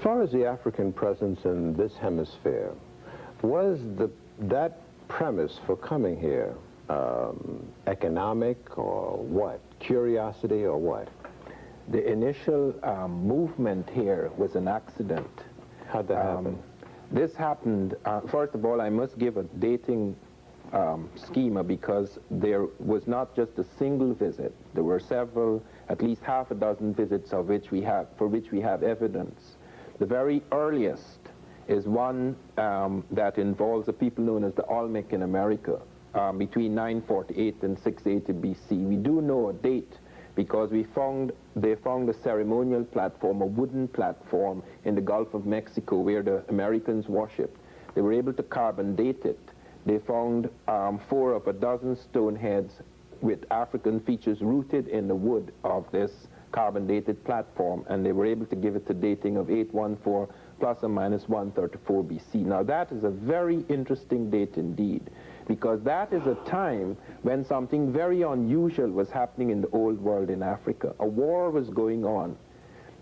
far as the African presence in this hemisphere, was that premise for coming here economic or what? Curiosity or what? The initial movement here was an accident. How'd that happen? This happened, first of all, I must give a dating schema, because there was not just a single visit. There were several, at least half a dozen visits for which we have evidence. The very earliest is one that involves a people known as the Olmec in America, between 948 and 680 BC. We do know a date because they found a ceremonial platform, a wooden platform in the Gulf of Mexico where the Americans worshipped. They were able to carbon date it. They found 4 of a dozen stone heads with African features rooted in the wood of this carbon dated platform, and they were able to give it a dating of 814 plus or minus 134 BC. Now that is a very interesting date indeed, because that is a time when something very unusual was happening in the old world in Africa. A war was going on,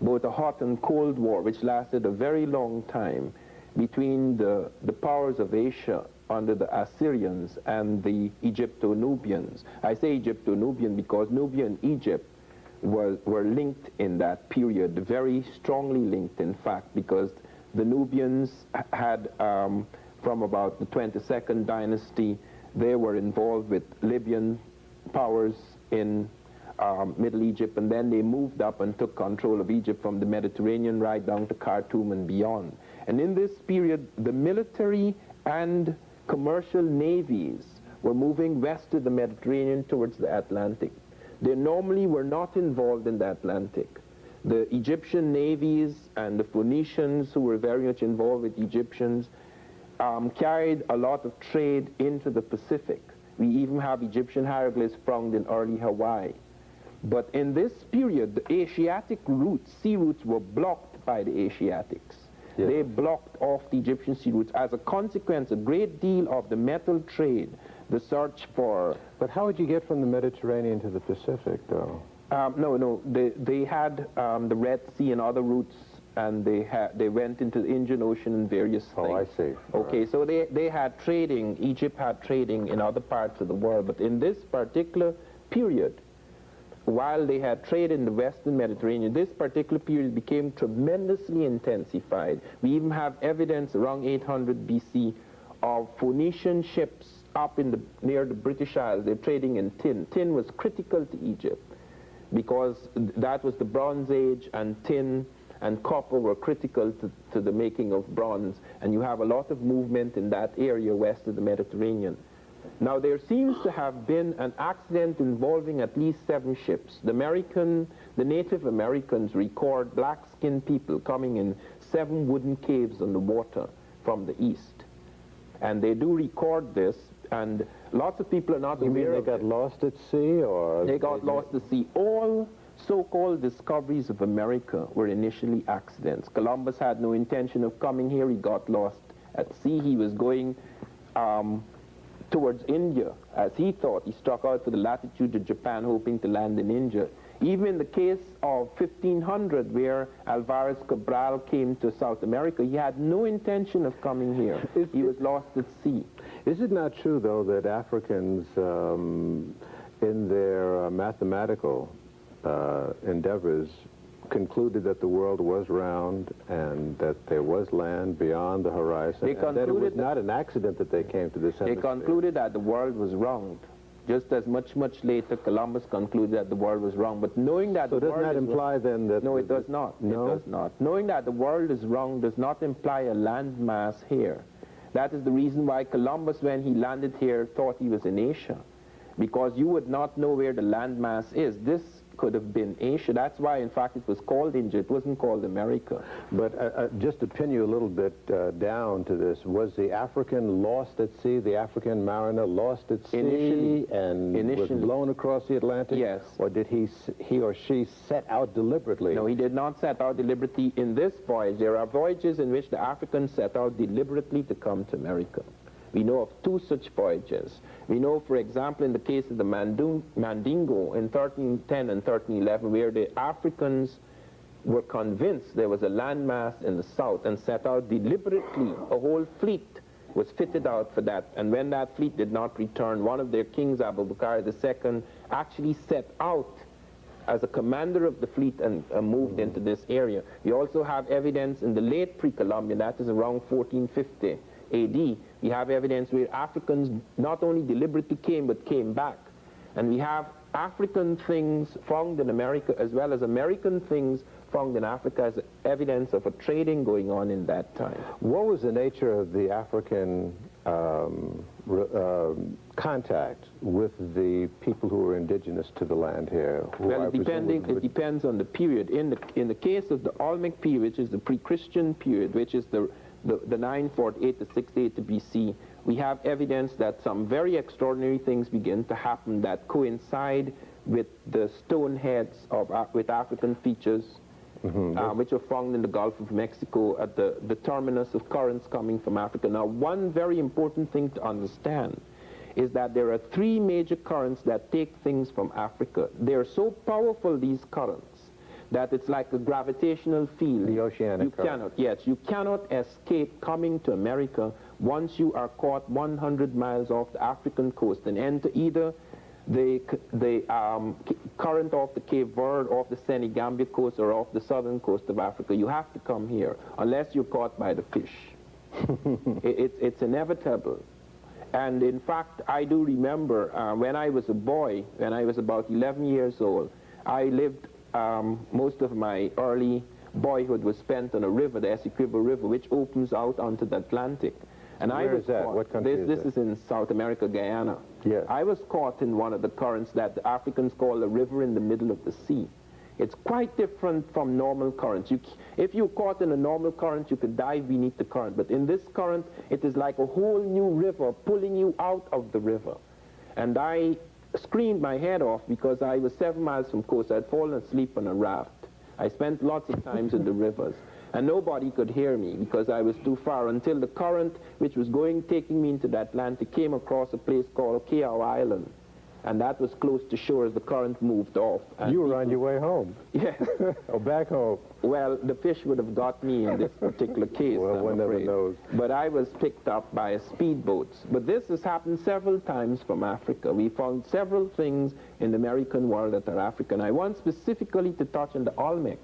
both a hot and cold war, which lasted a very long time, between the powers of Asia under the Assyrians and the Egypto-Nubians. I say Egypto-Nubian because Nubia and Egypt were linked in that period, very strongly linked in fact, because the Nubians had, from about the 22nd dynasty, they were involved with Libyan powers in Middle Egypt, and then they moved up and took control of Egypt from the Mediterranean right down to Khartoum and beyond. And in this period, the military and commercial navies were moving west of the Mediterranean towards the Atlantic. They normally were not involved in the Atlantic. The Egyptian navies and the Phoenicians, who were very much involved with Egyptians, carried a lot of trade into the Pacific. We even have Egyptian hieroglyphs found in early Hawaii. But in this period, the Asiatic routes, sea routes, were blocked by the Asiatics. Yes. They blocked off the Egyptian sea routes. As a consequence, a great deal of the metal trade, the search for... But how would you get from the Mediterranean to the Pacific, though? No, they had the Red Sea and other routes, and they went into the Indian Ocean and various things. Oh, I see. Okay, so they had trading, Egypt had trading in other parts of the world, but in this particular period, while they had trade in the Western Mediterranean, this particular period became tremendously intensified. We even have evidence around 800 BC of Phoenician ships up in near the British Isles. They're trading in tin. Tin was critical to Egypt because that was the Bronze Age, and tin and copper were critical to the making of bronze. And you have a lot of movement in that area west of the Mediterranean. Now, there seems to have been an accident involving at least 7 ships. The Native Americans record black-skinned people coming in 7 wooden caves on the water from the east. And they do record this, and lots of people are not aware of it. You mean they got lost at sea, or...? They got lost at sea. All so-called discoveries of America were initially accidents. Columbus had no intention of coming here. He got lost at sea. He was going towards India, as he thought. He struck out for the latitude of Japan, hoping to land in India. Even in the case of 1500, where Alvarez Cabral came to South America, he had no intention of coming here. He was lost at sea. Is it not true, though, that Africans, in their mathematical endeavors, concluded that the world was round and that there was land beyond the horizon, and that it was not an accident that they came to this hemisphere? They concluded that the world was round. Just as much later, Columbus concluded that the world was round. But knowing that the world is... So doesn't that imply then that... No, it does not. No? It does not. Knowing that the world is round does not imply a landmass here. That is the reason why Columbus, when he landed here, thought he was in Asia. Because you would not know where the landmass is. This could have been Asia. That's why, in fact, it was called India. It wasn't called America. But just to pin you a little bit down to this, was the African lost at sea, the African mariner lost at sea initially, was blown across the Atlantic? Yes. Or did he or she set out deliberately? No, he did not set out deliberately in this voyage. There are voyages in which the Africans set out deliberately to come to America. We know of 2 such voyages. We know, for example, in the case of the Mandingo in 1310 and 1311, where the Africans were convinced there was a landmass in the south and set out deliberately. A whole fleet was fitted out for that. And when that fleet did not return, one of their kings, Abu Bakr II, actually set out as a commander of the fleet and moved into this area. We also have evidence in the late pre-Columbian, that is around 1450 AD, we have evidence where Africans not only deliberately came, but came back. And we have African things found in America as well as American things found in Africa as evidence of a trading going on in that time. What was the nature of the African contact with the people who were indigenous to the land here? Well, it depends on the period. In the case of the Olmec period, which is the pre-Christian period, which is the 948 to 680 BC, we have evidence that some very extraordinary things begin to happen that coincide with the stone heads with African features, which are found in the Gulf of Mexico at the terminus of currents coming from Africa. Now, one very important thing to understand is that there are three major currents that take things from Africa. They're so powerful, these currents, that it's like a gravitational field. The oceanic current. You cannot escape coming to America once you are caught 100 miles off the African coast and enter either the current off the Cape Verde, off the Senegambia coast, or off the southern coast of Africa. You have to come here, unless you're caught by the fish. It's inevitable. And in fact, I do remember when I was a boy, when I was about 11 years old, I lived most of my early boyhood was spent on a river, the Essequibo River, which opens out onto the Atlantic. And Where is that? What country is this that? is in South America, Guyana. Yes. I was caught in one of the currents that the Africans call a river in the middle of the sea. It's quite different from normal currents. If you're caught in a normal current, you could dive beneath the current. But in this current, it is like a whole new river pulling you out of the river. And I screamed my head off because I was 7 miles from coast. I'd fallen asleep on a raft. I spent lots of times in the rivers. And nobody could hear me because I was too far until the current, which was taking me into the Atlantic, came across a place called Callao Island. And that was close to shore as the current moved off. And you were on your way home. Yes. Or back home. Well, the fish would have got me in this particular case, well, one never knows. But I was picked up by a speedboat. But this has happened several times from Africa. We found several things in the American world that are African. I want specifically to touch on the Olmec.